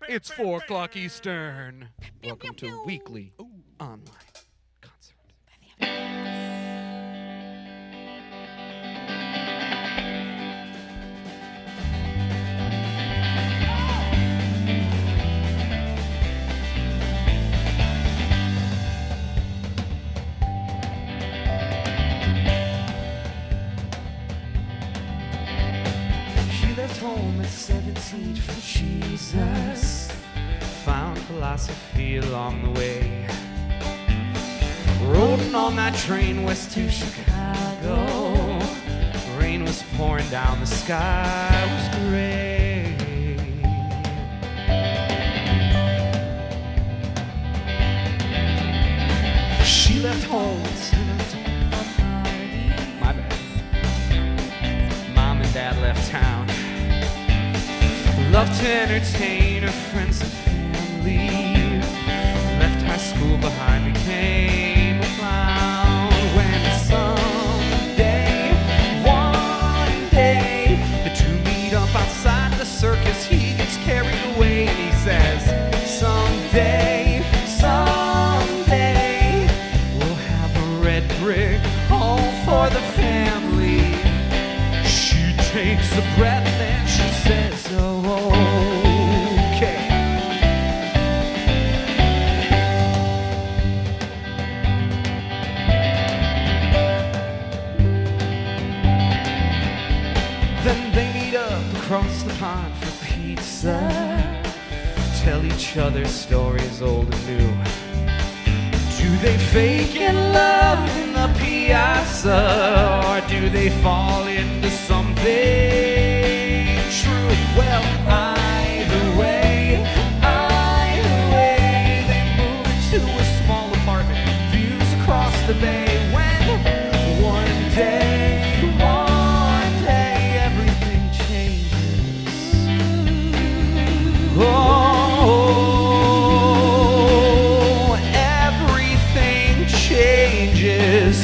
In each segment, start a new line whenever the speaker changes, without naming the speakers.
It's 4 o'clock Eastern. Welcome to Weekly Online Concert. She left home at 17 for Jesus. Found philosophy along the way. Rolling on that train west to Chicago. Rain was pouring down, the sky was gray. She left home my bad. Mom and Dad left town. Loved to entertain her friends and family. Left high school behind, became a clown. When someday, one day, the two meet up outside the circus, he gets carried away and he says, someday, someday, we'll have a red brick home for the family. She takes a breath and she says, oh, okay. Then they meet up across the pond for pizza. Tell each other stories old and new. Do they fake in love in the piazza, or do they fall into something true? Well, either way, they move into a small apartment, views across the bay. When one day, everything changes. Everything changes.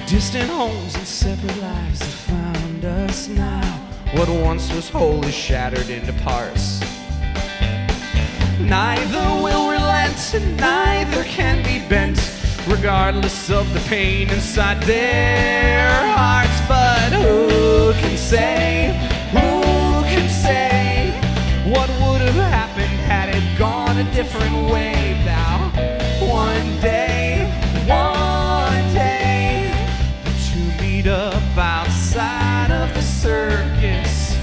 Distant homes and separate lives have found us now. What once was whole is shattered into parts. Neither will relent and neither can be bent, regardless of the pain inside their hearts. But who can say what would have happened had it gone a different way? Now, one day, the two meet up outside of the circus.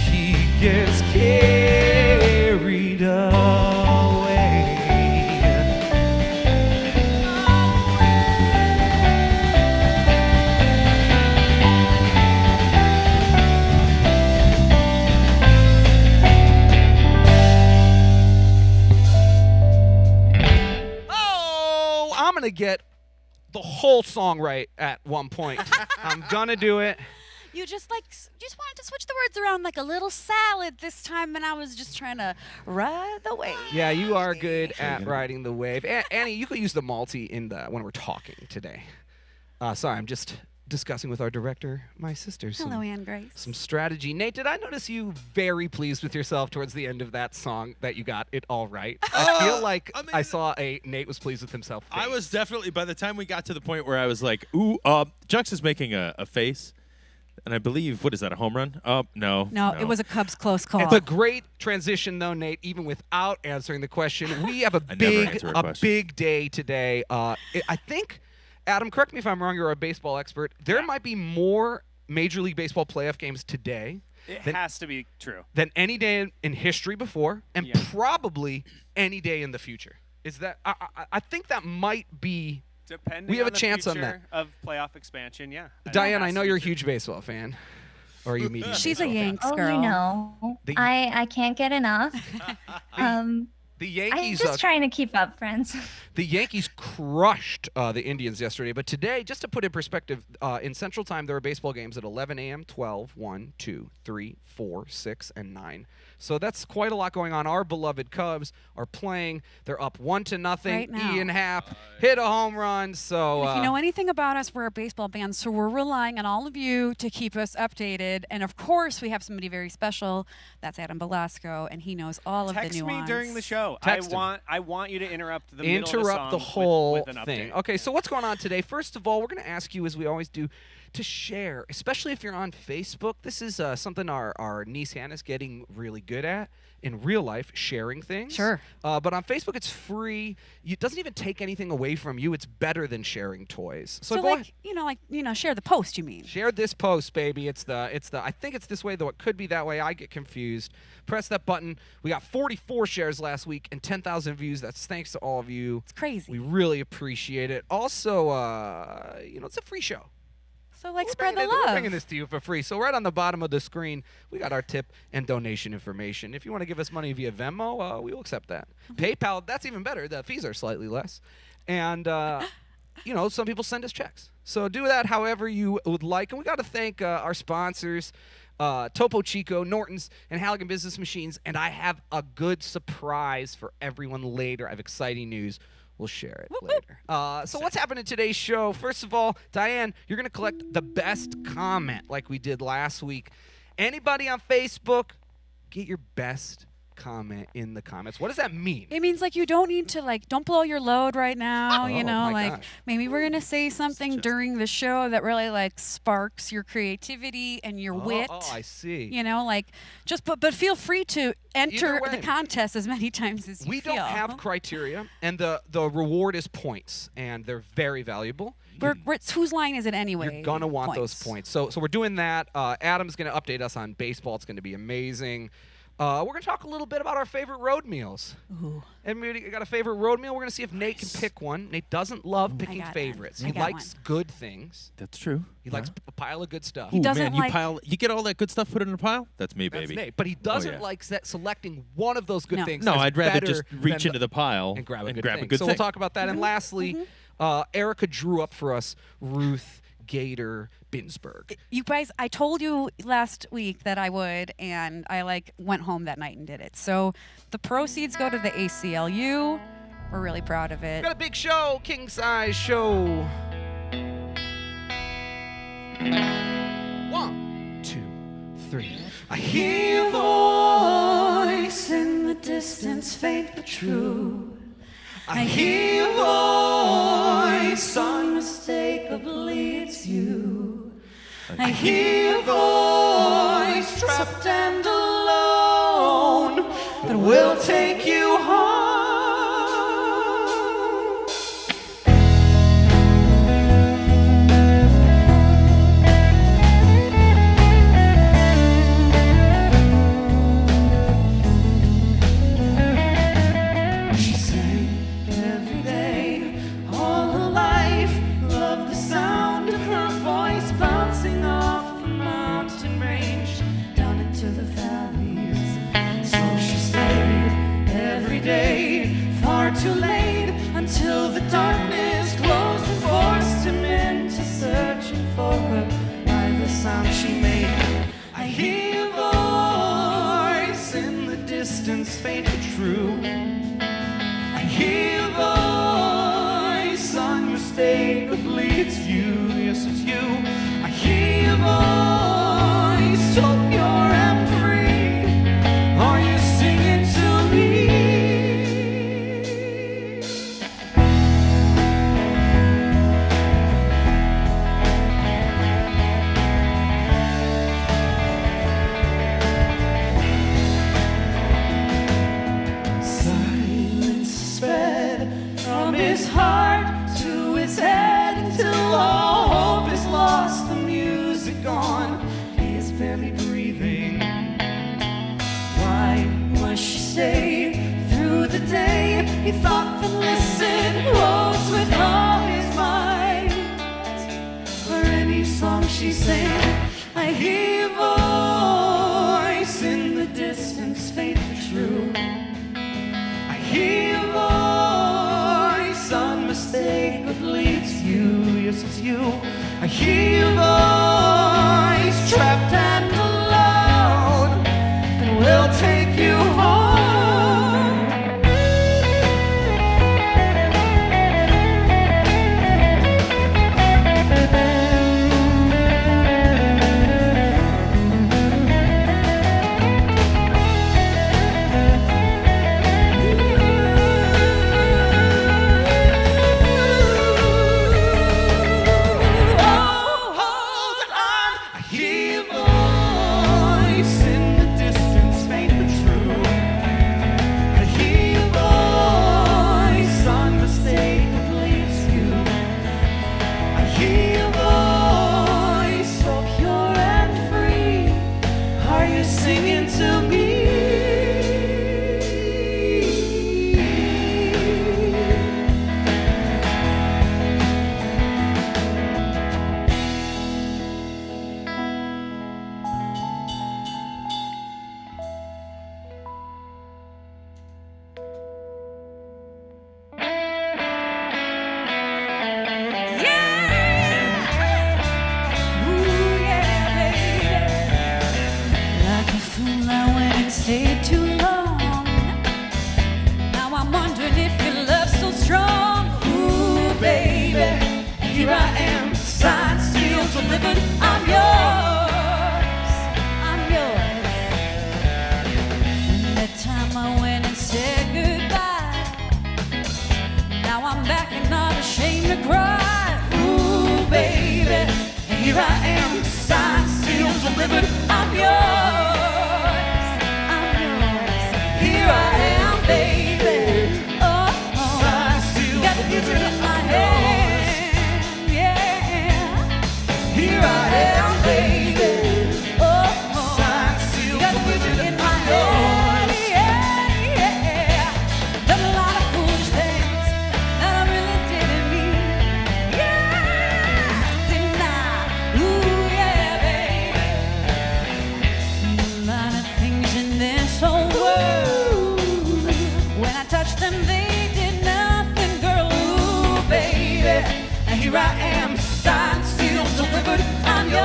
He gets carried away. Oh, I'm gonna get the whole song right at one point. I'm gonna do it.
You just wanted to switch the words around like a little salad this time, and I was just trying to ride the wave.
Yeah, you are good at riding the wave. Annie, you could use the multi in the when we're talking today. Sorry, I'm just discussing with our director, my sister.
Hello, Anne Grace.
Some strategy. Nate, did I notice you very pleased with yourself towards the end of that song that you got it all right? I feel like I saw Nate was pleased with himself.
I was definitely, by the time we got to the point where I was like, ooh, Jux is making a face. And I believe, what is that, a home run? No.
No, it was a Cubs close call.
It's a great transition, though, Nate, even without answering the question. We have a big day today. I think, Adam, correct me if I'm wrong, you're a baseball expert. There might be more Major League Baseball playoff games today.
It has to be true.
Than any day in history before, and probably any day in the future. Is that? I think that might be.
Depending
we have
on
a chance on that.
future of playoff expansion, yeah.
Diane, I know you're a huge baseball fan. Or are you medium?
She's a Yanks
Oh,
girl.
you know, I can't get enough.
The Yankees.
I'm just trying to keep up, friends. The Yankees crushed the Indians yesterday, but today, just to put in perspective, in Central Time, there are baseball games at 11 a.m., 12, 1, 2, 3, 4, 6, and 9. So that's quite a lot going on. Our beloved Cubs are playing. They're up 1-0.
Right now.
Ian Happ hit a home run. So
And if you know anything about us, we're a baseball band, so we're relying on all of you to keep us updated. And of course, we have somebody very special. That's Adam Belasco, and he knows all of the
Text
nuance.
me during the show.
Text him.
I want you to interrupt the middle of the
interrupt
song
the whole
with an
thing.
update.
Okay, so what's going on today? First of all, we're going to ask you, as we always do, to share, especially if you're on Facebook. This is something our niece Hannah's getting really good at in real life, sharing things.
Sure.
But on Facebook, it's free. It doesn't even take anything away from you. It's better than sharing toys. So go ahead.
Share the post, you mean?
Share this post, baby. It's the I think it's this way, though it could be that way. I get confused. Press that button. We got 44 shares last week and 10,000 views. That's thanks to all of you.
It's crazy.
We really appreciate it. Also, it's a free show.
So, like,
We're
spread the
bringing it- We're
love.
bringing this to you for free. So right on the bottom of the screen, we got our tip and donation information. If you want to give us money via Venmo, we will accept that. PayPal, that's even better. The fees are slightly less. And, some people send us checks. So do that however you would like. And we got to thank our sponsors, Topo Chico, Norton's, and Halligan Business Machines. And I have a good surprise for everyone later. I have exciting news. We'll share it later. So what's happened in today's show? First of all, Diane, you're going to collect the best comment like we did last week. Anybody on Facebook, get your best comment in the comments. What does that mean?
It means you don't need to don't blow your load right now.
Oh, my gosh.
Maybe we're gonna say something during the show that really sparks your creativity and your wit.
Oh, I see.
But feel free to enter
Either
the
way.
contest as many times as you
We
feel.
don't have criteria, and the reward is points, and they're very valuable.
Whose line is it anyway?
You're gonna want those points. So we're doing that. Adam's gonna update us on baseball. It's gonna be amazing. We're gonna talk a little bit about our favorite road meals.
Ooh.
Everybody got a favorite road meal? We're gonna see if Nate can pick one. Nate doesn't love picking
got one.
favorites.
I
He
got
likes good things.
That's true.
He likes a pile of good stuff.
He doesn't
man,
like-
you get all that good stuff put in a pile? That's me,
That's
baby.
Nate. But he doesn't
yeah.
like selecting one of those good
No.
things.
No,
that's
I'd rather
better
just reach
than
into the pile
and grab a
and
good
grab
thing.
a good
So
thing.
we'll talk about that. And lastly, Erica drew up for us Ruth Gator Binsberg.
You guys, I told you last week that I would, and I went home that night and did it. So the proceeds go to the ACLU. We're really proud of it.
Got a big show, king size show. 1, 2, 3. I hear your voice in the distance, faint but true. I hear your voice, unmistakably it's you. I hear your voice, trapped and alone, that will take you home. She sang every day, all her life, loved the sound of her voice bouncing off the mountain range down into the valleys. So she stayed every day, far too late, until the darkness closed and forced him into searching for her by the sound she made. I hear a voice in the distance, faint but true. I hear a voice, unmistakably it's you, yes it's you. I hear a voice, hope you're free. Are you singing to me? Silence spread from his heart to his head until all hope is lost, the music gone, he is barely breathing. Why must she stay through the day? He thought the listen rose with all his might. For any song she sang, I hear a voice in the distance, faint but true. I hear a voice, I hear your voice, trapped and alone, and we'll take you home. Singing to me. Stayed too long. Now I'm wondering if your love's so strong. Ooh, baby, here I am, signed, sealed, delivered. I'm yours. I'm yours. And that time I went and said goodbye. Now I'm back and not ashamed to cry. Ooh, baby, here I am, signed, sealed, delivered. I'm yours. Here I am, baby. Oh, oh. Got the future in my hand. Yeah. Here I am, baby. Oh, oh. Got the future in my hand. Yeah, yeah. Done a lot of foolish things that I really didn't mean. Yeah, didn't I? Ooh, yeah, baby. Seen a lot of things in this whole world. When I touched them, they did nothing, girl. Ooh, baby. And here I am, signed, sealed, delivered. I'm yours.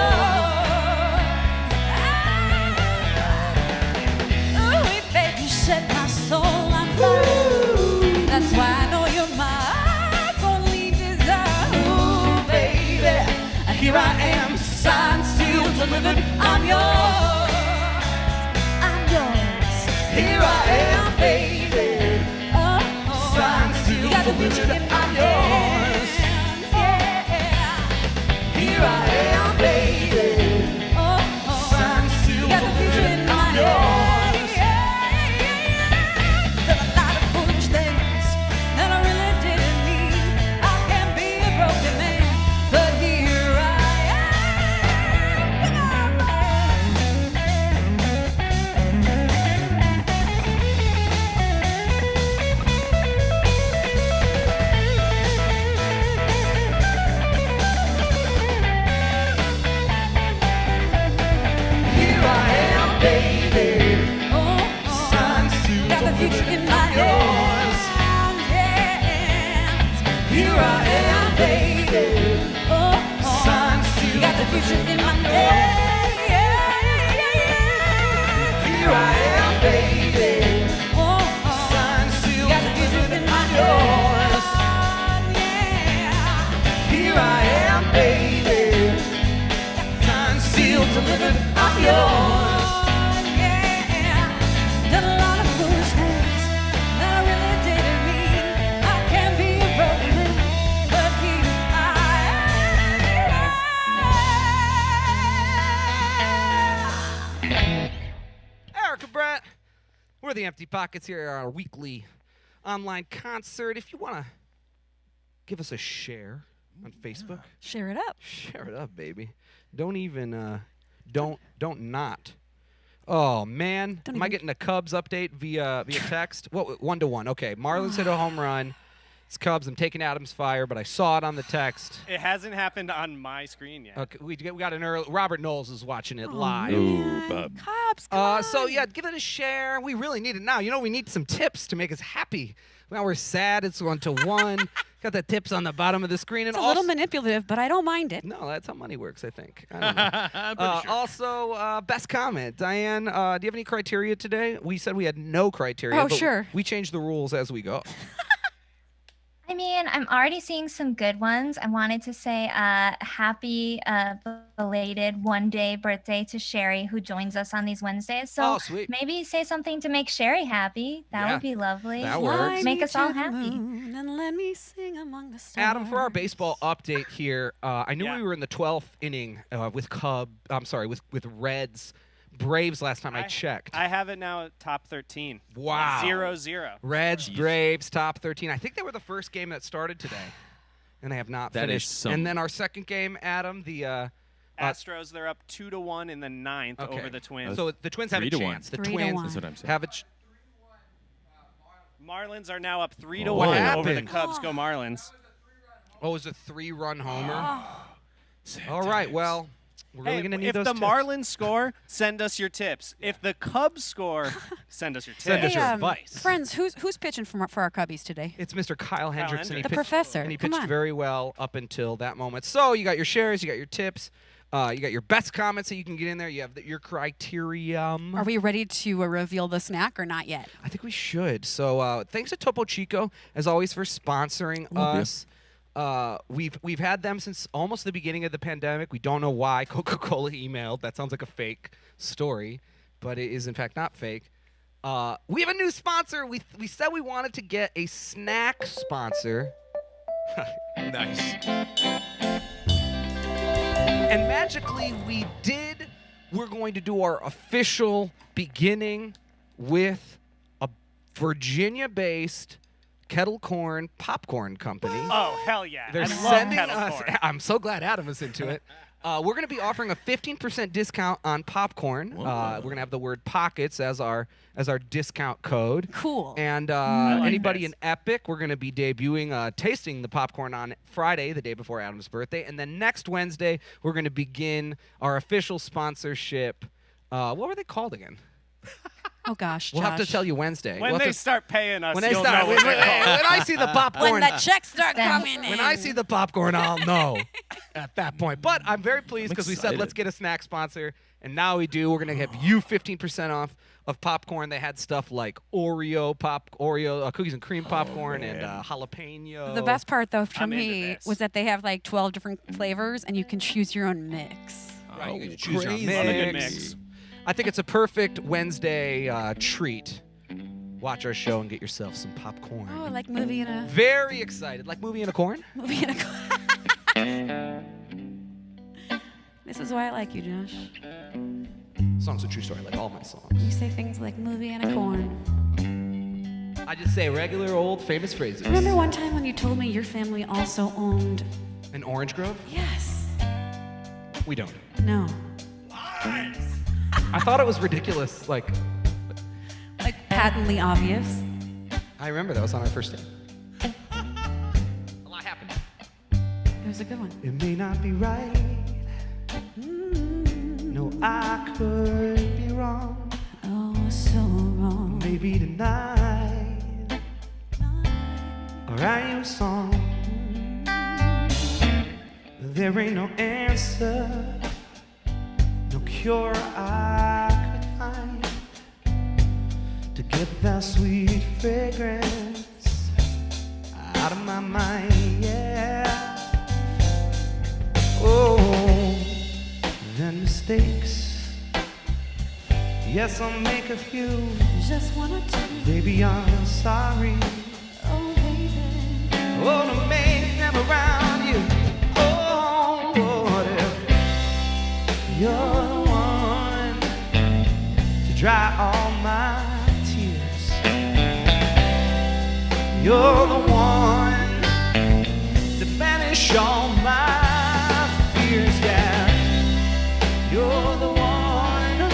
Ooh, baby, you set my soul on fire. That's why I know you're my heart's only desire. Ooh, baby. And here I am, signed, sealed, delivered. I'm yours. I'm yours. Here I am, baby. You got the future that I'm yours. Yeah. Here I am, baby. Oh, oh. Signed, sealed, you got the future in my hands. Yeah. Done a lot of foolish things that I really didn't mean. I can be a broken man, but here I future in my hands. Yeah. Here I am, baby. Oh, oh. Signed, sealed, got the future in my hands. Yeah. Here I am, baby. Oh, oh. Signed, sealed, got the future in my hands. Yeah. Here I am, baby. Signed, sealed, delivered. I'm yours.
Brett. We're the Empty Pockets here at our weekly online concert. If you want to give us a share on Facebook,
Share it up.
share it up, baby. Don't even don't not. Oh man,
Don't
am I
even-
getting a Cubs update via text? What 1-1? Okay, Marlins hit a home run. It's Cubs. I'm taking Adams fire, but I saw it on the text.
It hasn't happened on my screen yet.
Okay, we got an early. Robert Knowles is watching it
Oh,
live.
Ooh,
man.
bub.
Cops, come
So
on.
yeah, give it a share. We really need it now. You know, we need some tips to make us happy Now we're sad. It's 1-1. Got the tips on the bottom of the screen. And
It's a little
also,
manipulative, but I don't mind it.
no, that's how money works, I think. I don't know.
I'm pretty sure.
Also, best comment. Diane, do you have any criteria today? We said we had no criteria.
Oh,
but
sure.
We change the rules as we go.
I mean, I'm already seeing some good ones. I wanted to say happy belated one-day birthday to Sherry, who joins us on these Wednesdays. So
Oh, sweet.
maybe say something to make Sherry happy. That
Yeah,
would be lovely.
that works.
Fly
Make
me
us all
to the
happy.
moon and let me sing among the stars.
Adam, for our baseball update here, I knew
Yeah.
we were in the 12th inning with with Reds. Braves last time I checked.
I have it now at top 13.
Wow.
0-0.
Reds, Braves, top 13. I think they were the first game that started today, and they have not
That is
finished.
some-
And then our second game, Adam, the
Astros, they're up 2-1 in the 9th
okay.
over the Twins.
So the Twins have a
3-1.
chance. The
3-1.
Twins
That's what I'm saying.
have a
Marlins are now up 3-1
What
over the
happened?
Cubs. Go Marlins.
Oh, it was a 3-run homer.
Sad
All right,
times.
well, we're really
Hey,
going to need
if
those
the
tips.
Marlins score, send us your tips. If the Cubs score, send us your tips.
Send us
Hey,
your advice.
friends, who's pitching for our Cubbies today?
It's Mr. Kyle Hendricks, and he
The
pitched,
professor.
and he
Come
pitched
on.
very well up until that moment. So you got your shares, you got your tips, you got your best comments that you can get in there. You have your criterium.
Are we ready to reveal the snack or not yet?
I think we should. So thanks to Topo Chico, as always, for sponsoring
Love you.
us. We've had them since almost the beginning of the pandemic. We don't know why. Coca-Cola emailed. That sounds like a fake story, but it is in fact not fake. We have a new sponsor. We said we wanted to get a snack sponsor.
Nice.
And magically, we did. We're going to do our official beginning with a Virginia-based kettle corn popcorn company.
Oh, hell yeah.
They're
I love
sending
kettle
us.
corn.
I'm so glad Adam is into it. We're going to be offering a 15% discount on popcorn. We're going to have the word pockets as our discount code.
Cool.
And
like
anybody
this.
in Epic, we're going to be debuting tasting the popcorn on Friday, the day before Adam's birthday. And then next Wednesday, we're going to begin our official sponsorship. What were they called again?
Oh gosh,
We'll have to
Josh.
tell you Wednesday.
When
We'll
they
have to-
start paying us,
when they
you'll
start,
know what
when,
they're called.
when I see the popcorn,
When the checks start
Then-
coming in.
when I see the popcorn, I'll know at that point. But I'm very pleased because we said
excited.
let's get a snack sponsor, and now we do. We're gonna have you 15% off of popcorn. They had stuff like Oreo cookies and cream popcorn, and jalapeno.
The best part, though, for
I'm into
me,
this.
was that they have like 12 different flavors, and you can choose your own mix.
Right, you
Oh,
get to choose your own
crazy.
Love a good
mix.
mix.
I think it's a perfect Wednesday treat. Watch our show and get yourself some popcorn.
Oh, like movie in a
Very excited. Like movie in a corn?
movie in a. This is why I like you, Josh.
Song's a true story, like all my songs.
You say things like movie in a corn.
I just say regular old famous phrases.
Remember one time when you told me your family also owned?
An Orange Grove?
Yes.
We don't.
No.
I thought it was ridiculous. Like,
Like patently obvious.
I remember that was on our first date. A lot happened.
It was a good one.
It may not be right. No, I could be wrong.
Oh, so wrong.
Maybe tonight I'll write you a song. There ain't no answer, no cure I could find to get that sweet fragrance out of my mind, yeah. Oh, then mistakes, yes, I'll make a few.
Just wanna tell you,
Baby, I'm sorry.
oh baby.
Oh, to make them around you. Oh, what if you're the one to dry all my tears? You're the one to banish all my fears, yeah. You're the one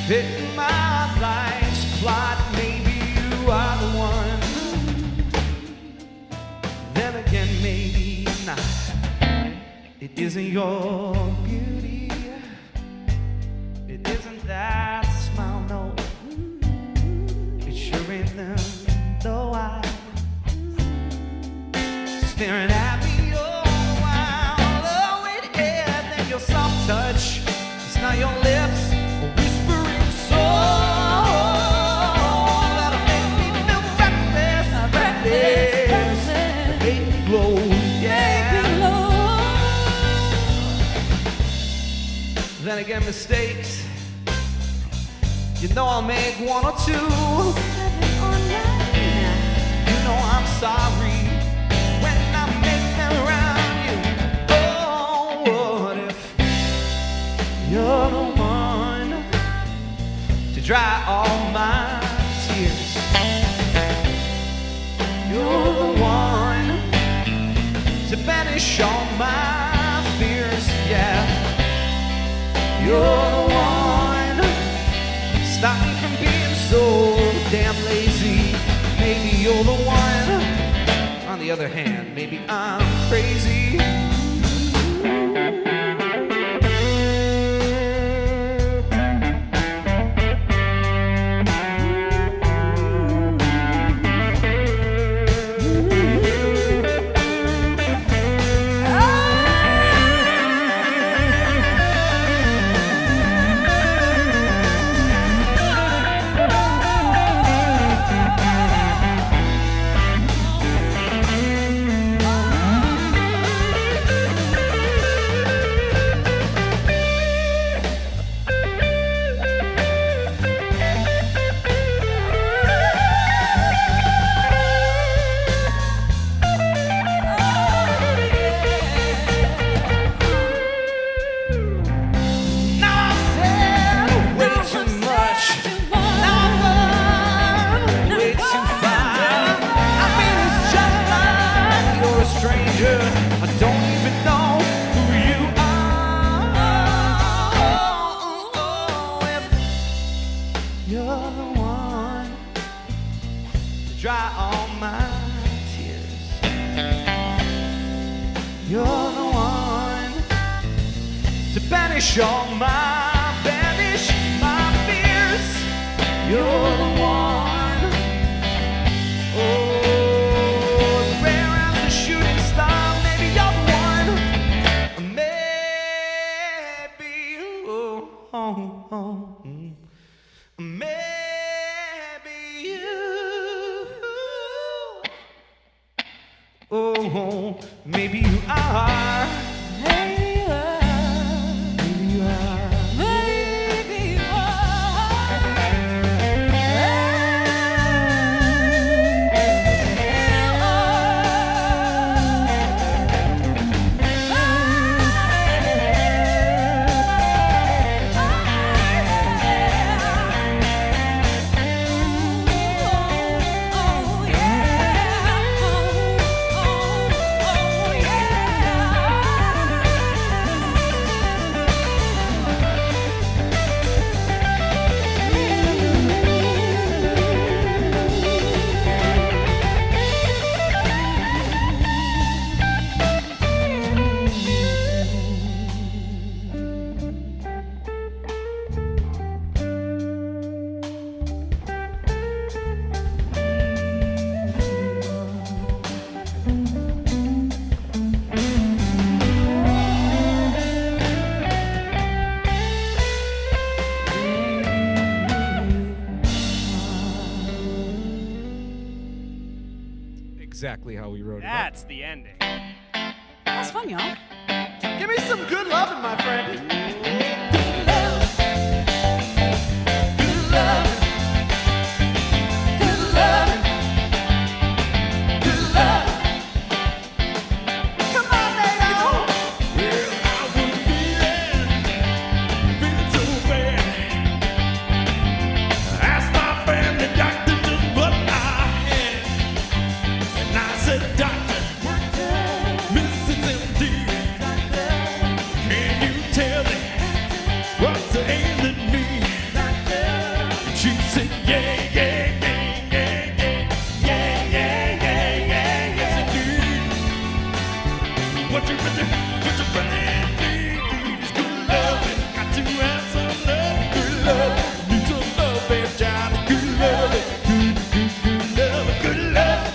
fitting my life's plot. Maybe you are the one. Then again, maybe not. It isn't your beauty. It isn't that smile, no. It sure ain't them, though I
staring at me all the while. Oh, it is. Then your soft touch. It's not your lips whispering so that'll make me feel breathless. Make me glow, yeah. Then again, mistakes. You know I'll make one or two. You know I'm sorry when I make them around you. Oh, what if you're the one to dry all my tears? You're the one to banish all my fears, yeah. You're the one, stop me from being so damn lazy. Maybe you're the one. On the other hand, maybe I'm crazy. Dry all my tears. You're the one to banish all banish my fears. You're the one. Oh, as rare as a shooting star. Maybe you're the one. Maybe. Oh, oh, oh. Maybe you. Oh, maybe you are. Maybe you are. Maybe you are. Maybe you
Exactly how we wrote it.
That's the ending.
That was fun, y'all.
Give me some good loving, my friend. Good love. Good love. Good love. Good love. Come on, baby.
Well, I was feeling so bad. Asked my family doctor just what I had, and I said, Doctor, Mrs. MD, can you tell me what's ailing me? She said, yeah, yeah, yeah, yeah, yeah, yeah, yeah, yeah, yeah, yes indeed. What you really need is good loving. Got to have some love, good love. Need some love, baby, child, good love, good love, good love.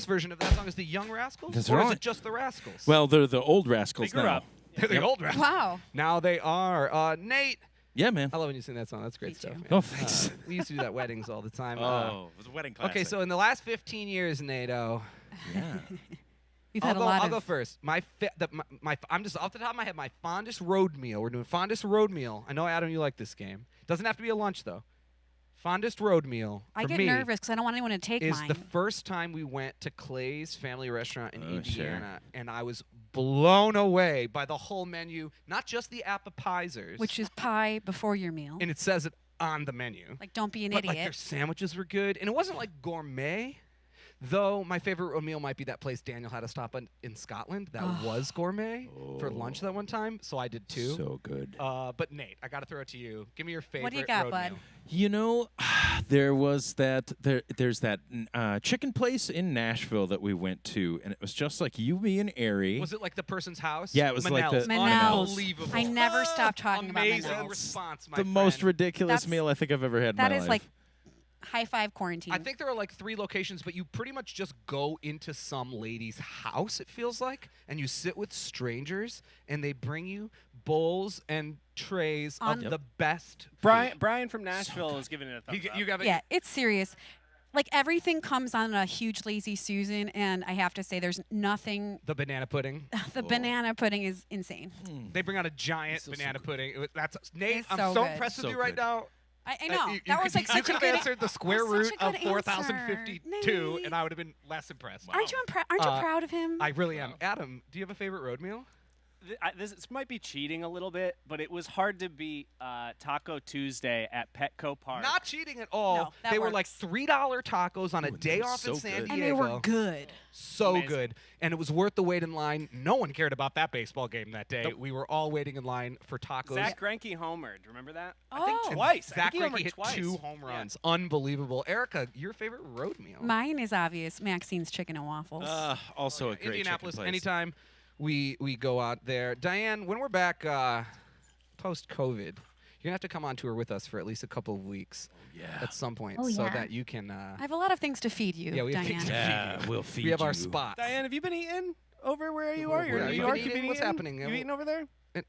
newest version of that song is the Young Rascals,
That's
or is
right.
it just the Rascals?
Well, they're the old
They
Rascals
grew
now.
up.
they're the old Rascals.
Wow.
Now they are. Nate,
Yeah, man.
I love when you sing that song. That's great
Me
stuff.
too.
Man.
Oh, thanks.
We used to do that at weddings all the time.
It was a wedding classic.
Okay, so in the last 15 years, NATO,
yeah.
We've
I'll
had
go,
a lot
I'll
of.
go first. I'm just off the top of my head. My fondest road meal. We're doing fondest road meal. I know, Adam, you like this game. Doesn't have to be a lunch though. Fondest road meal
I
for
get
me
nervous because I don't want anyone to take
is
mine.
the first time we went to Clay's Family Restaurant in
Oh, sure.
Indiana, and I was blown away by the whole menu, not just the appetizers,
which is pie before your meal.
and it says it on the menu.
Like, don't be an
But like
idiot.
their sandwiches were good, and it wasn't like gourmet. Though my favorite road meal might be that place Daniel had to stop in Scotland that was gourmet for lunch that one time, so I did too.
So good.
But Nate, I got to throw it to you. Give me your favorite
What do you got,
road
bud?
meal.
You know, there's that chicken place in Nashville that we went to, and it was just like you, me, and Ari.
Was it like the person's house?
Yeah, it was like
Manel's.
the-
Manel's.
Unbelievable.
I never stopped talking about
Amazing
Manel's.
response, my
the
friend.
most ridiculous
That's-
meal I think I've ever had in
That
my
is
life.
like high five quarantine.
I think there are like 3 locations, but you pretty much just go into some lady's house, it feels like, and you sit with strangers, and they bring you bowls and trays
On-
of the best
Brian from Nashville is giving it a thumbs
food.
up.
You got it?
Yeah, it's serious. Like, everything comes on a huge lazy Susan, and I have to say, there's nothing.
The banana pudding.
The banana pudding is insane.
They bring out a giant
so
banana
good.
pudding. That's Nate.
It's
I'm
so
so
good.
impressed with
So
you right
good.
now.
I know.
You
that
could,
was like
you
such
could
a
have
good
answered the square
such a
root of
good
4,052,
answer.
and I would have been less impressed.
Aren't you proud of him?
I really am. Adam, do you have a favorite road meal?
This might be cheating a little bit, but it was hard to beat Taco Tuesday at Petco Park.
Not cheating at all.
No, that
they were like
works.
$3 tacos on a
Ooh,
day
they're
off in
so
San
good.
Diego.
and they were good.
So
Amazing.
good. And it was worth the wait in line. No one cared about that baseball game that day.
Nope.
We were all waiting in line for tacos.
Zach Greinke homered. Remember that?
Oh.
I think
And
twice.
Zach
I think he
Greinke
homered
hit
twice.
2 home
Yeah.
runs. Unbelievable. Erica, your favorite road meal?
Mine is obvious. Maxine's chicken and waffles.
Also a great
Indianapolis.
chicken place.
Anytime we go out there. Diane, when we're back post-COVID, you're gonna have to come on tour with us for at least a couple of weeks
Yeah.
at some point,
Oh,
so
yeah.
that you can.
I have a lot of things to feed you,
Yeah, we have
Diane.
things to
Yeah,
feed you.
we'll feed
We have our
you.
spots.
Diane, have you been eating over where you are? You're
Where
in
have
New
you
York.
been
You've been
eating? What's
eating?
happening?
You eating over there?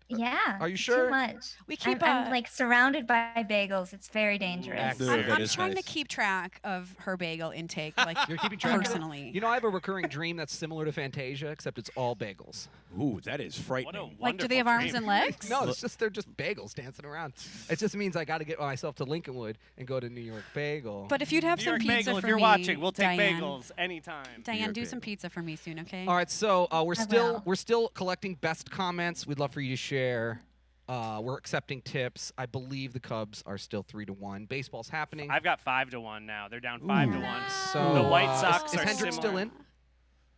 Yeah.
Are you sure?
Too much.
We keep
I'm like surrounded by bagels. It's very dangerous.
Excellent. That
I'm
is
trying to
nice.
keep track of her bagel intake, like
You're keeping track of it?
personally.
You know, I have a recurring dream that's similar to Fantasia, except it's all bagels.
Ooh, that is
What a
frightening.
Like, do they have arms and legs?
No, it's just they're just bagels dancing around. It just means I got to get myself to Lincolnwood and go to New York Bagel.
But if you'd have
New
some
York
pizza
bagel.
for
If you're
me,
watching, we'll take
Diane.
bagels anytime.
Diane,
York
do some
bagel.
pizza for me soon, okay?
All right, so
will.
we're still collecting best comments. We'd love for you to share. We're accepting tips. I believe the Cubs are still 3-1. Baseball's happening.
I've got 5-1 now. They're down 5-1.
So
The White
uh,
Sox
is
are
Hendricks still
similar.
in?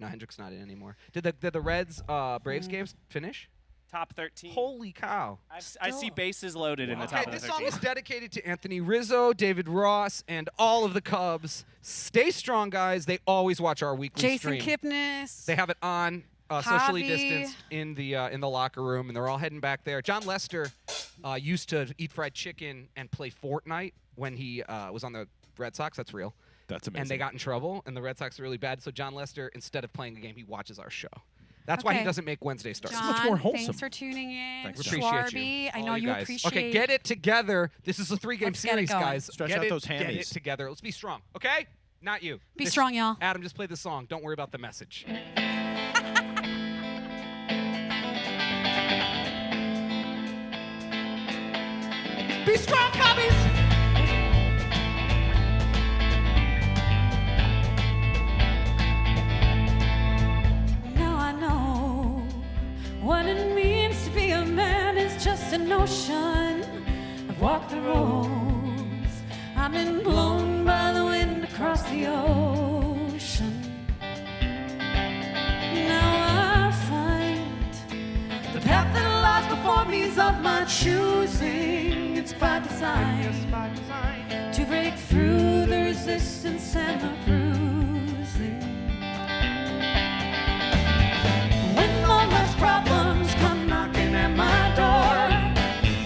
No, Hendricks not in anymore. Did the Reds Braves games finish?
Top 13.
Holy cow!
I see bases loaded in the top
Okay,
of
this
the
song
13.
is dedicated to Anthony Rizzo, David Ross, and all of the Cubs. Stay strong, guys. They always watch our weekly
Jason
stream.
Kipnis.
They have it on, socially
Javi.
distanced in the locker room, and they're all heading back there. John Lester used to eat fried chicken and play Fortnite when he was on the Red Sox. That's real.
That's amazing.
And they got in trouble, and the Red Sox are really bad. So John Lester, instead of playing a game, he watches our show. That's why he
Okay.
doesn't make Wednesday starts.
John,
much more wholesome.
thanks for tuning in.
Thanks,
Appreciate
Schwarby,
you.
I
All
know you
guys.
appreciate.
Okay, get it together. This is a 3-game
Let's get it
series,
going.
guys.
Stretch
get
out
it,
those
Get it
hammies.
together. Let's be strong, okay? Not you.
Be
This-
strong, y'all.
Adam, just play the song. Don't worry about the message. Be strong, Cubbies!
Now I know what it means to be a man is just a notion. I've walked the roads, I've been blown by the wind across the ocean. Now I find the path that lies before me is of my choosing. It's by design to break through the resistance and the bruising. When all life's problems come knocking at my door,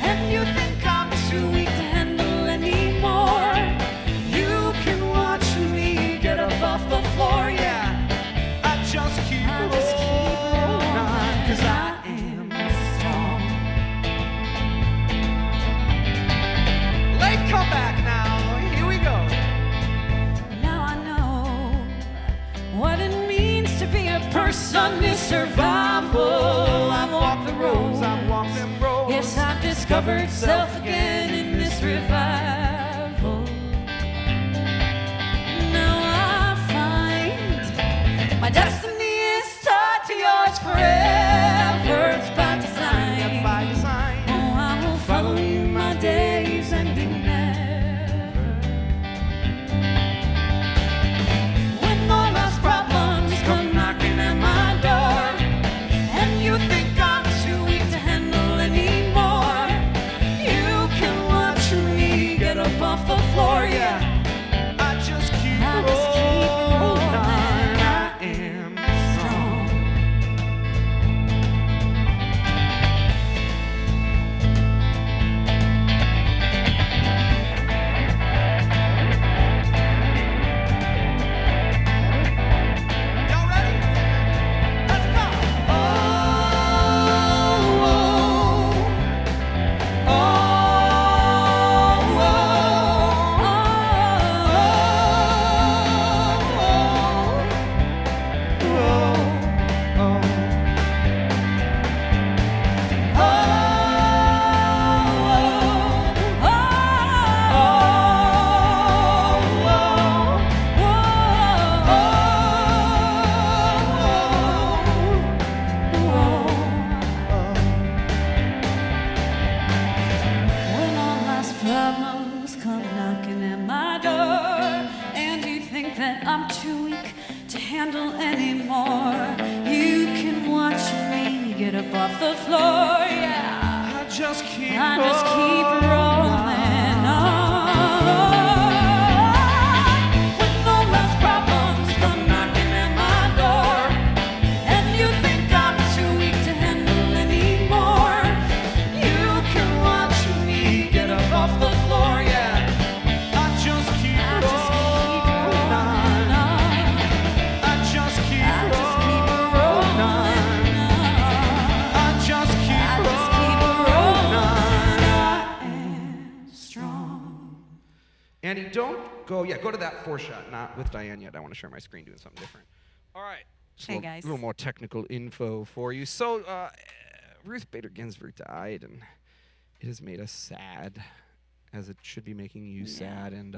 and you think I'm too weak to handle anymore, you can watch me get up off the floor, yeah. survival. I've walked the roads,
I've walked them roads.
yes, I've discovered self again in this revival. Now I find my destiny is tied to yours forever. It's by design.
By design.
Oh, I will follow you my days ending never. When all life's problems come knocking at my door, and you think I'm too weak to handle anymore, you can watch me get up off the floor, yeah.
I just keep
I just keep
rolling.
rolling.
I am strong. Y'all ready? Let's go.
Oh, oh, When all life's problems come knocking at my door, and you think that I'm too weak to handle anymore, you can watch me get up off the floor, yeah.
I just keep
I just keep rolling on. When all life's problems come knocking at my door, and you think I'm too weak to handle anymore, you can watch me get up off the floor, yeah.
I just keep
I just keep
rolling
rolling on.
I just keep
I just keep rolling on.
I just keep
I just keep rolling. I
rolling.
am strong.
Andy, don't go. Yeah, go to that 4-shot. Not with Diane yet. I want to share my screen doing something different. All right. Just a
Hey,
little,
guys.
little more technical info for you. So, Ruth Bader Ginsburg died, and it has made us sad, as it should be making you sad. And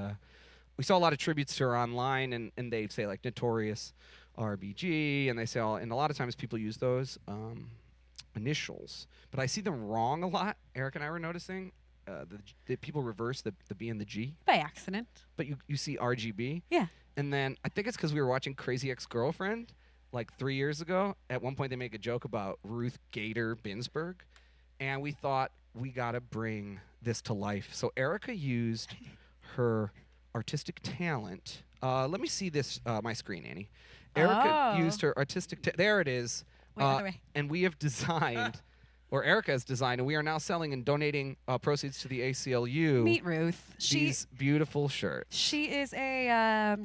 we saw a lot of tributes to her online, and they say like Notorious RBG, and they say and a lot of times people use those initials, but I see them wrong a lot. Eric and I were noticing the people reverse the B and the G,
By accident.
but you see RGB.
Yeah.
And then I think it's because we were watching Crazy Ex-Girlfriend like 3 years ago. At one point, they make a joke about Ruth Gator Ginsburg, and we thought we gotta bring this to life. So Erica used her artistic talent. Let me see this my screen, Annie. Erica
Oh.
used her artistic. There it is.
Wait, other way.
And we have designed, or Erica has designed, and we are now selling and donating proceeds to the ACLU.
Meet Ruth.
These beautiful shirts.
She is a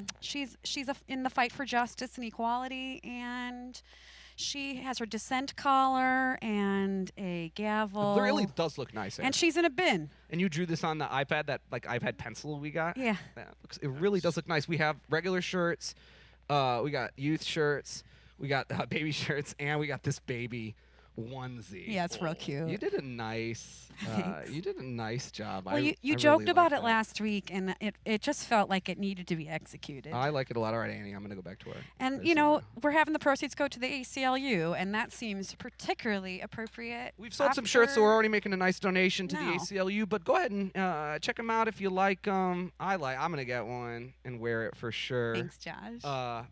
in the fight for justice and equality, and she has her dissent collar and a gavel.
It really does look nice.
and
Eric.
she's in a bin.
And you drew this on the iPad, that like iPad pencil we got.
Yeah.
It really does look nice. We have regular shirts, we got youth shirts, we got baby shirts, and we got this baby onesie.
Yeah, it's real cute.
You did a nice.
Thanks.
You did a nice job.
Well,
I
you
really
joked about
like
it
that.
last week, and it just felt like it needed to be executed.
I like it a lot. All right, Annie, I'm gonna go back to our.
And
person
you know,
now.
we're having the proceeds go to the ACLU, and that seems particularly appropriate.
We've sold some shirts, so we're
after-
already making a nice donation to
No.
the ACLU. But go ahead and check them out if you like. I'm gonna get one and wear it for sure.
Thanks, Josh.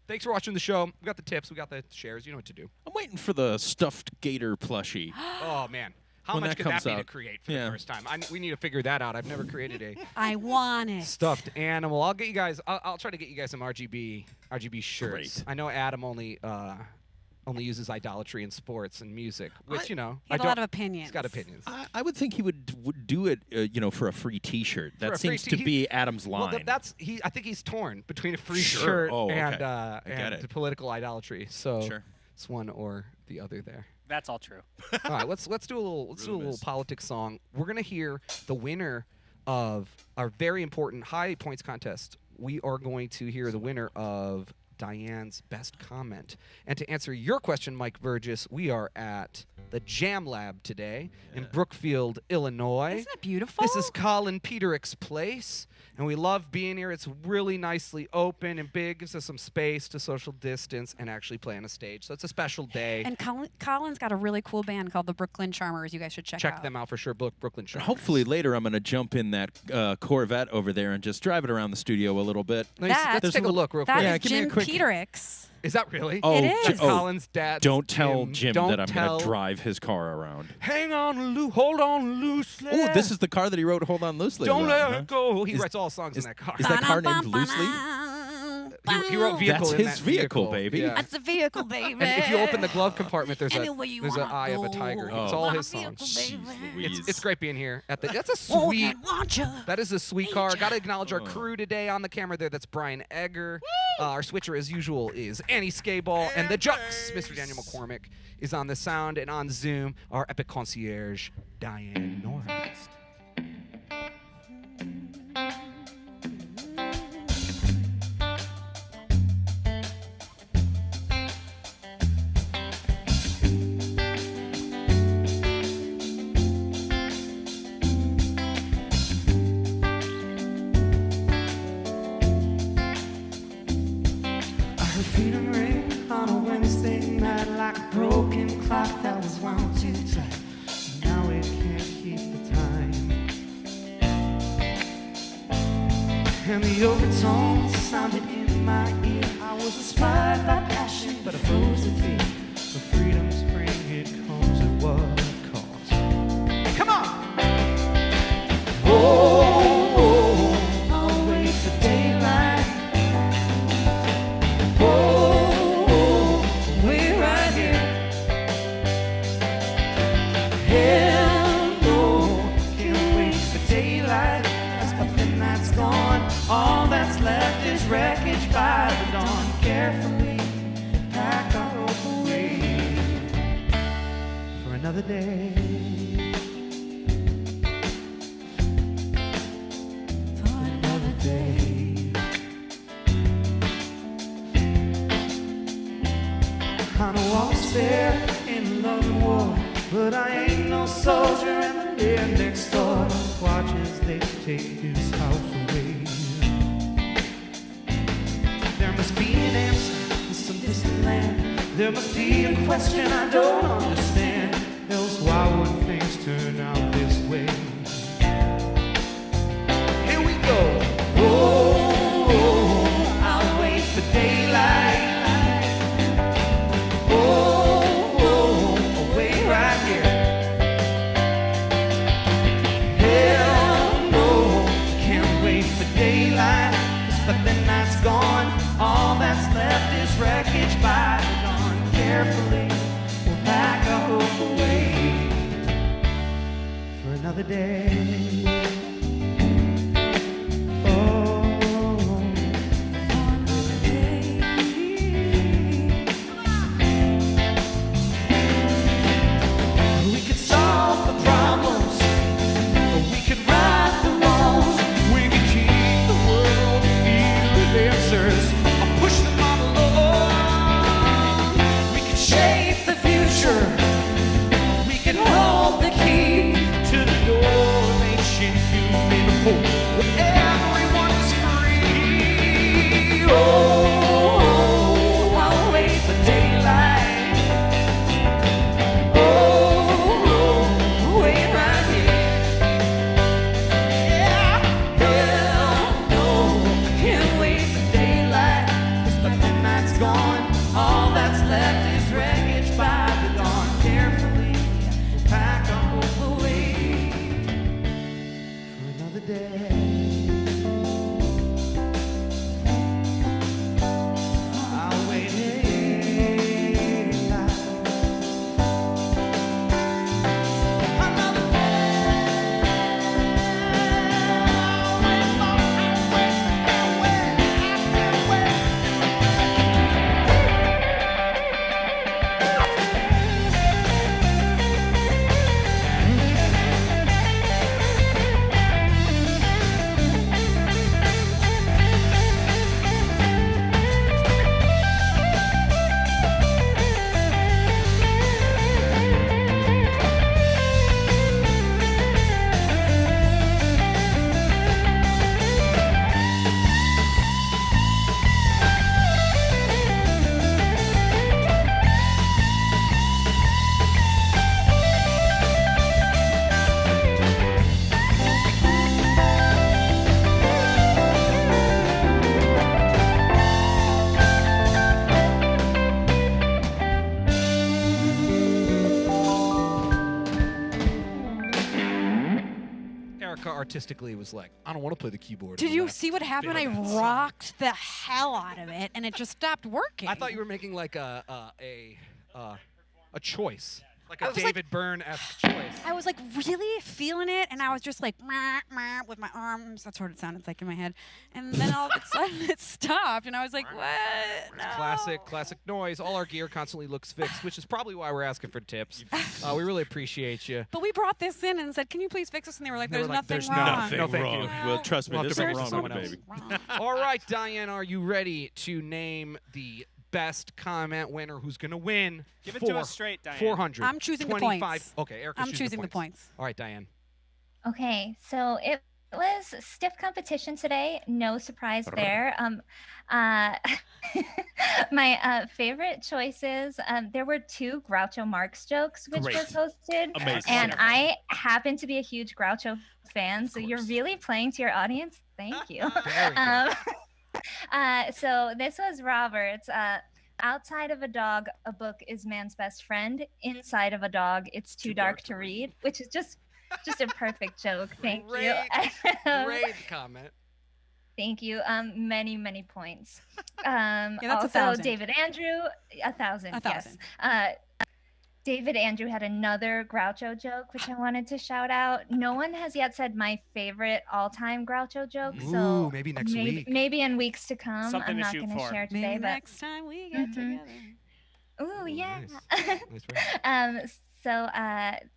Thanks for watching the show. We got the tips, we got the shares. You know what to do.
I'm waiting for the stuffed gator plushie.
Oh man, how
When
much
that
could that
comes
be to
out.
create for
Yeah.
the first time? We need to figure that out. I've never created a
I want it.
stuffed animal. I'll get you guys. I'll try to get you guys some RGB shirts.
Great.
I know Adam only uses idolatry in sports and music, which you know
He had
I
a lot
don't.
of opinions.
He's got opinions.
I would think he would do it, for a free T-shirt.
For
That
a free
seems to
he-
be Adam's line.
Well, that's he. I think he's torn between a free
Sure.
shirt
Oh, okay.
and
I get
and
it.
political idolatry. So
Sure.
it's one or the other there.
That's all true.
All right, let's do a little
Rumors.
politics song. We're gonna hear the winner of our very important high points contest. We are going to hear the winner of Diane's best comment. And to answer your question, Mike Burgess, we are at the Jam Lab today in Brookfield, Illinois.
Isn't it beautiful?
This is Colin Peterick's place, and we love being here. It's really nicely open and big, gives us some space to social distance and actually play on a stage. So it's a special day.
And Colin's got a really cool band called the Brooklyn Charmers. You guys should check out.
Check them out for sure, Brooklyn Charmers.
Hopefully later I'm going to jump in that Corvette over there and just drive it around the studio a little bit.
Let's
There's
take a look real
That
quick.
Yeah,
is
give me a
Jim
quick-
Peterick's.
Is that really?
Oh,
It is.
That's
oh,
Colin's dad.
don't tell Jim
Don't
that I'm going
tell-
to drive his car around.
Hang on, hold on loosely.
Oh, this is the car that he wrote "Hold On Loosely."
Don't
about,
let
huh?
it go. He
Is-
writes all songs in that car.
Is that car named Loosely?
He wrote vehicle
That's
in
his
that
vehicle, baby.
Yeah.
That's a vehicle, baby.
And if you open the glove compartment, there's
Anywhere you
an
wanna
eye of a tiger.
go.
It's
Oh.
all
My
his
vehicle,
songs.
baby.
Louise.
It's great being here. That's a
Won't
sweet.
and want ya.
That is a sweet
Ain't
car.
ya?
Got to acknowledge our crew today on the camera there. That's Brian Egger. Our switcher, as usual, is Annie Skaball. And the Jux, Mr. Daniel McCormick, is on the sound. And on Zoom, our epic concierge, Diane Northwest.
I heard freedom ring on a Wednesday night like a broken clock that was wound too tight. Now it can't keep the time. And the overtones sounded in my ear. I was inspired by passion, but I froze in fear. For freedom's spring, it comes at what cost. Come on! Oh, I'll wait for daylight. Oh, we're right here. Hell no, can't wait for daylight. 'Cause by midnight's gone, all that's left is wreckage by the dawn. Carefully pack our hope away for another day. For another day. I know I was fair in love and war, but I ain't no soldier and the dead next door watch as they take his house away. There must be an answer in some distant land. There must be a question I don't understand. Else why would things turn out this way? Here we go. Oh, I'll wait for daylight. Oh, wait right here. Hell no, can't wait for daylight. 'Cause but the night's gone, all that's left is wreckage by the dawn. Carefully, we'll pack our hope away for another day. Oh, for another day. We could solve the problems, or we could right the wrongs. We could keep the world filled with answers, or push them all along. We could shape the future. We could hold the key to the door of ancient human hope, where everyone is free. Oh, I'll wait for daylight. Oh, wait right here. Yeah, hell no, can't wait for daylight. 'Cause by midnight's gone, all that's left is wreckage by the dawn.
artistically was like, I don't want to play the keyboard.
Did
on the
you
left.
see what happened? I rocked the hell out of it, and it just stopped working.
I thought you were making like a choice, like
I
a
was like-
David Byrne-esque choice.
I was like really feeling it, and I was just like "Meh, meh," with my arms. That's what it sounded like in my head. And then all of a sudden it stopped, and I was like, "What? No."
Classic noise. All our gear constantly looks fixed, which is probably why we're asking for tips. We really appreciate you.
But we brought this in and said, "Can you please fix this?" And they were like,
They were
"There's
like,
nothing
"There's
wrong."
Nothing
No, thank
wrong.
you.
Well, trust me,
We'll have
this
to
is
bring
wrong,
someone else.
baby.
Wrong.
All right, Diane, are you ready to name the best comment winner who's going to win?
Give it to us straight, Diane.
400.
I'm choosing the
25.
points.
Okay, Erica's
I'm choosing the points.
All right, Diane.
Okay, so it was stiff competition today. No surprise there. My favorite choices. There were 2 Groucho Marx jokes which
Great.
were posted,
Amazing.
and I happen to be a huge Groucho fan. So you're really playing to your audience. Thank you.
Very good.
So this was Robert's. Outside of a dog, a book is man's best friend. Inside of a dog, it's too dark to read, which is just a perfect joke. Thank you.
Great comment.
Thank you. Many points.
that's
also,
1,000.
David Andrew, 1,000.
1,000.
Yes. David Andrew had another Groucho joke, which I wanted to shout out. No one has yet said my favorite all-time Groucho joke.
Ooh,
so
maybe next week.
Maybe in weeks to come.
Something
I'm
to
not
shoot
going to
for.
share today,
Maybe
but
next time we get
Mhm.
together.
ooh, yeah.
Nice.
So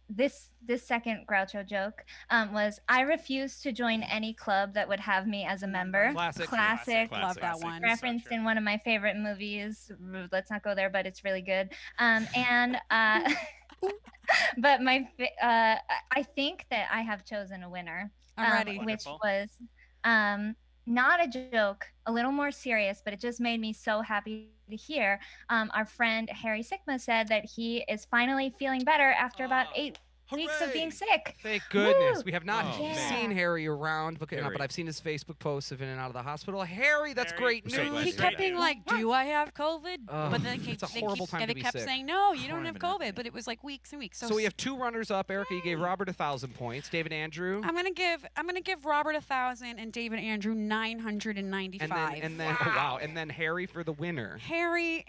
this second Groucho joke was, I refuse to join any club that would have me as a member.
Classic.
Classic.
Love that one.
Referenced in one of my favorite movies. Let's not go there, but it's really good. But I think that I have chosen a winner.
I'm ready.
Which
Wonderful.
was not a joke, a little more serious, but it just made me so happy to hear. Our friend Harry Sigma said that he is finally feeling better after about 8 weeks of being sick.
Thank goodness.
Woo!
We have not
Oh,
man.
seen Harry around, but
Harry.
I've seen his Facebook posts of in and out of the hospital. Harry, that's
Harry,
great
we're so glad
news.
He
to
kept
hear
being
that.
like, "Do I have COVID?"
Ugh,
But then
it's a horrible time to
they
be
kept
sick.
saying, "No, you don't have
Crime and
COVID." But it was like weeks and weeks.
So we have 2 runners up. Erica, you gave Robert 1,000 points. David Andrew.
I'm gonna give Robert 1,000 and David Andrew 995.
And then oh, wow. And then Harry for the winner.
Harry,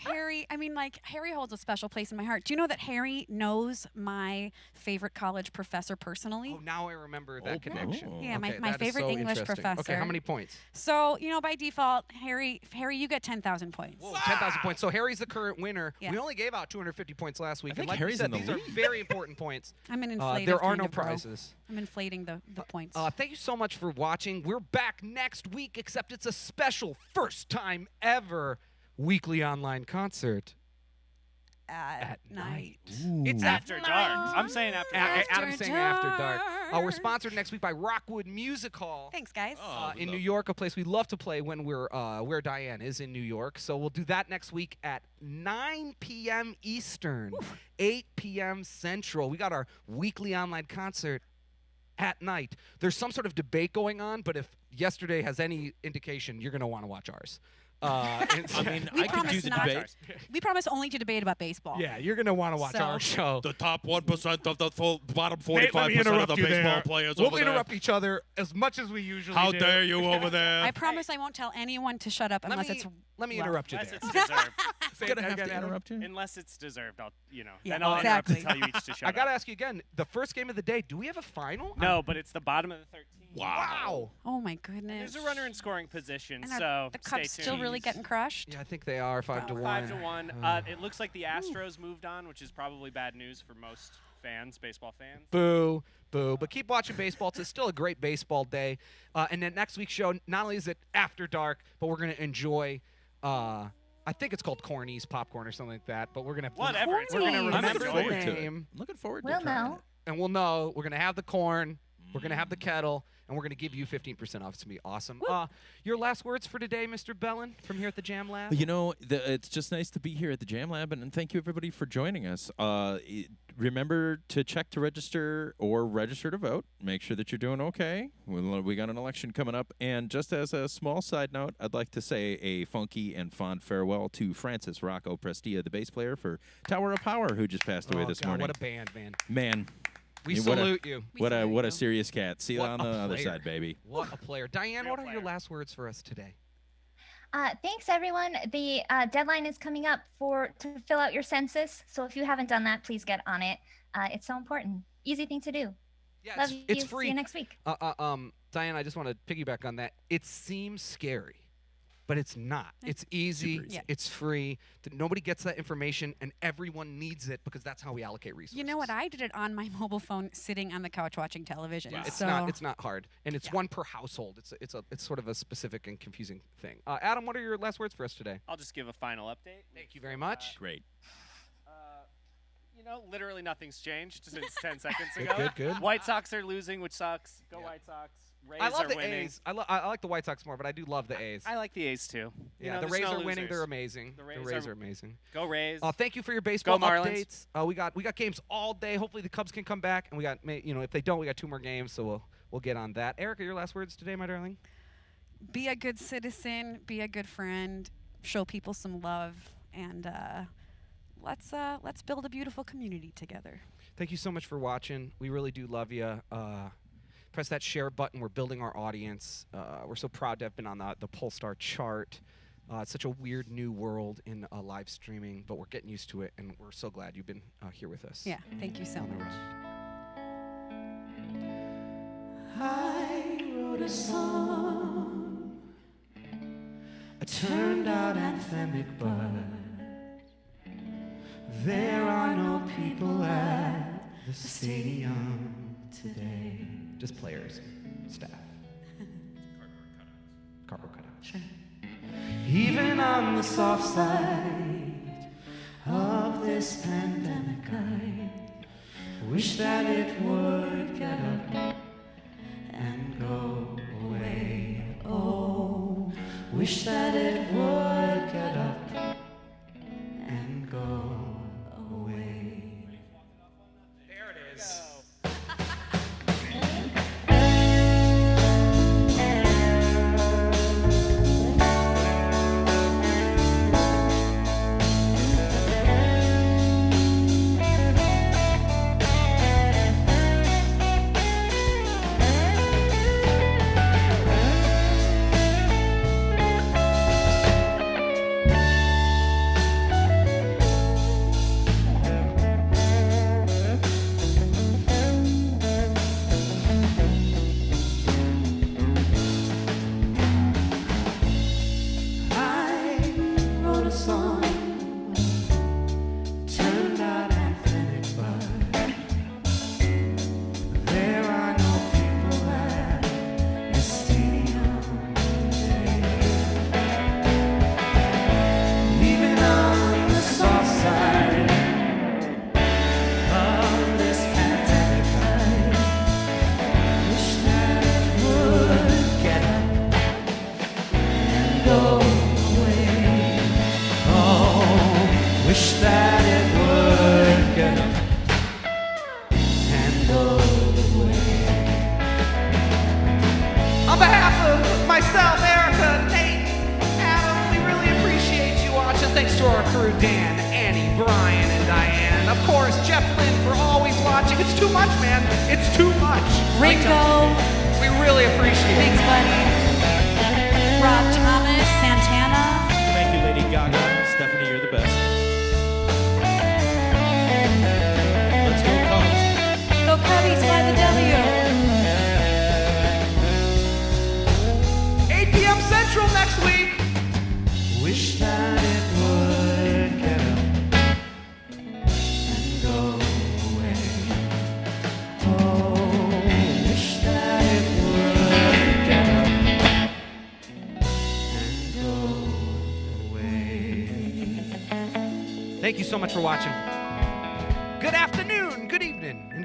I mean, like, Harry holds a special place in my heart. Do you know that Harry knows my favorite college professor personally?
Oh, now I remember that
Okay.
connection.
Oh.
Yeah, my
Okay, that is
favorite
so
English
interesting.
professor.
Okay, how many points?
So, by default, Harry, you get 10,000 points.
Whoa, 10,000 points. So Harry's the current winner.
Yeah.
We only gave out 250 points last week.
I think
and like
Harry's
we said,
in the
these are
lead.
very important points.
I'm an inflated
There are
kind
no
of bro.
prizes.
I'm inflating the points.
Thank you so much for watching. We're back next week, except it's a special first time ever weekly online concert
at night.
It's
After
at
dark.
night.
I'm saying after
A-
dark.
Adam's saying after dark. We're
dark.
sponsored next week by Rockwood Music Hall.
Thanks, guys.
Oh, we
In
love
New York, a place we love to play when we're where Diane is in New York. So we'll do that next week at 9 p.m. Eastern, 8 p.m. Central. We got our weekly online concert at night. There's some sort of debate going on, but if yesterday has any indication, you're going to want to watch ours. And so-
I mean,
We
I could do
promise
the
not-
debate.
We promise only to debate about baseball.
yeah, you're going to want to watch
So-
our show.
The top 1% of the bottom
Nate, let me
45% of
interrupt
the
you
baseball
there.
players
We'll
over there.
interrupt each other as much as we usually
How
do.
dare you over there?
I promise I won't tell anyone to shut up
Let
unless
me,
it's.
let me
well,
interrupt you
Unless
there.
it's deserved.
Say
Gonna
that
have to
again, Adam.
interrupt you.
Unless it's deserved, I'll,
Yeah,
then I'll interrupt
exactly.
and tell you each to shut
I got to
up.
ask you again, the first game of the day, do we have a final?
No, but it's the bottom of the 13.
Wow.
Oh my goodness.
There's a runner in scoring position,
And
so
are the
stay
Cubs
tuned.
still really getting crushed?
Yeah, I think they are 5-1.
5-1. It looks like the Astros moved on, which is probably bad news for most fans, baseball fans.
Boo, boo. But keep watching baseball. It's still a great baseball day. And then next week's show, not only is it after dark, but we're going to enjoy, I think it's called Corny's Popcorn or something like that. But we're going to
Whatever. It's
We're going to
Corny's.
I'm
remember
looking
the
forward to it.
name.
I'm looking forward
We'll
to trying
know.
it.
And we'll know. We're going to have the corn. We're going to have the kettle. And we're going to give you 15% off. It's going to be awesome. Your last words for today, Mr. Bellin, from here at the Jam Lab?
You know, it's just nice to be here at the Jam Lab, and thank you everybody for joining us. Remember to check to register or register to vote. Make sure that you're doing okay. We got an election coming up, and just as a small side note, I'd like to say a funky and fond farewell to Francis Rocco Prestia, the bass player for Tower of Power, who just passed away
Oh,
this
God,
morning.
what a band, man.
Man,
We
Yeah, what a-
salute you.
We
What a
salute
what a
you.
serious cat. See you
What
on
a
the other
player.
side, baby.
What a player. Diane,
Real
what are your
player.
last words for us today?
Thanks, everyone. The deadline is coming up to fill out your census. So if you haven't done that, please get on it. It's so important. Easy thing to do.
Yeah,
Love
it's
you.
free.
See you next week.
Diane, I just want to piggyback on that. It seems scary, but it's not. It's easy.
Super easy.
Yeah.
It's free. Nobody gets that information, and everyone needs it because that's how we allocate resources.
You know what? I did it on my mobile phone, sitting on the couch watching television.
It's
so
not. It's not hard, and it's
Yeah.
one per household. It's sort of a specific and confusing thing. Adam, what are your last words for us today?
I'll just give a final update.
Thank you very much.
Great.
You know, literally nothing's changed since 10 seconds
Good,
ago.
good, good.
White Sox are losing, which sucks. Go
Yeah.
White Sox. Rays
I love
are
the
winning.
A's. I like the White Sox more, but I do love the A's.
I like the A's too. You
Yeah,
know,
the
there's
Rays
no
are winning.
losers.
They're amazing.
The
The
Rays
Rays
are-
are amazing.
Go Rays.
Thank you for your baseball
Marlins.
updates. We got games all day. Hopefully the Cubs can come back, and we got if they don't, we got 2 more games. So we'll get on that. Erica, your last words today, my darling.
be a good citizen, be a good friend, show people some love, and let's build a beautiful community together.
Thank you so much for watching. We really do love you. Press that share button. We're building our audience. We're so proud to have been on the Polestar chart. It's such a weird new world in live streaming, but we're getting used to it, and we're so glad you've been here with us.
Yeah, thank you so
on the
much.
road.
I wrote a song, a turned out anthemic, but there are no people at the stadium today.
Just players, staff. Cardboard cutouts.
Sure.
Even on the soft side of this pandemic, I wish that it would get up and go away. Oh, wish that it would get up and go away.
There it is.
I wrote a song, turned out anthemic, but there are no people at the stadium today. Even on the soft side of this pandemic, I wish that it would get up and go away. Oh, wish that it would get up and go away.
On behalf of myself, Erica, Nate, Adam, we really appreciate you watching. Thanks to our crew, Dan, Annie, Brian, and Diane. Of course, Jeff Lynn for always watching. It's too much, man. It's too much.
Ringo,
We really appreciate it.
thanks, buddy. Rob Thomas, Santana.
Thank you, Lady Gaga. Stephanie, you're the best. Let's go, Cubs.
Go Cubbies by the W.
8 p.m. Central next week.
Wish that it would get up and go away. Oh, wish that it would get up and go away.
Thank you so much for watching. Good afternoon, good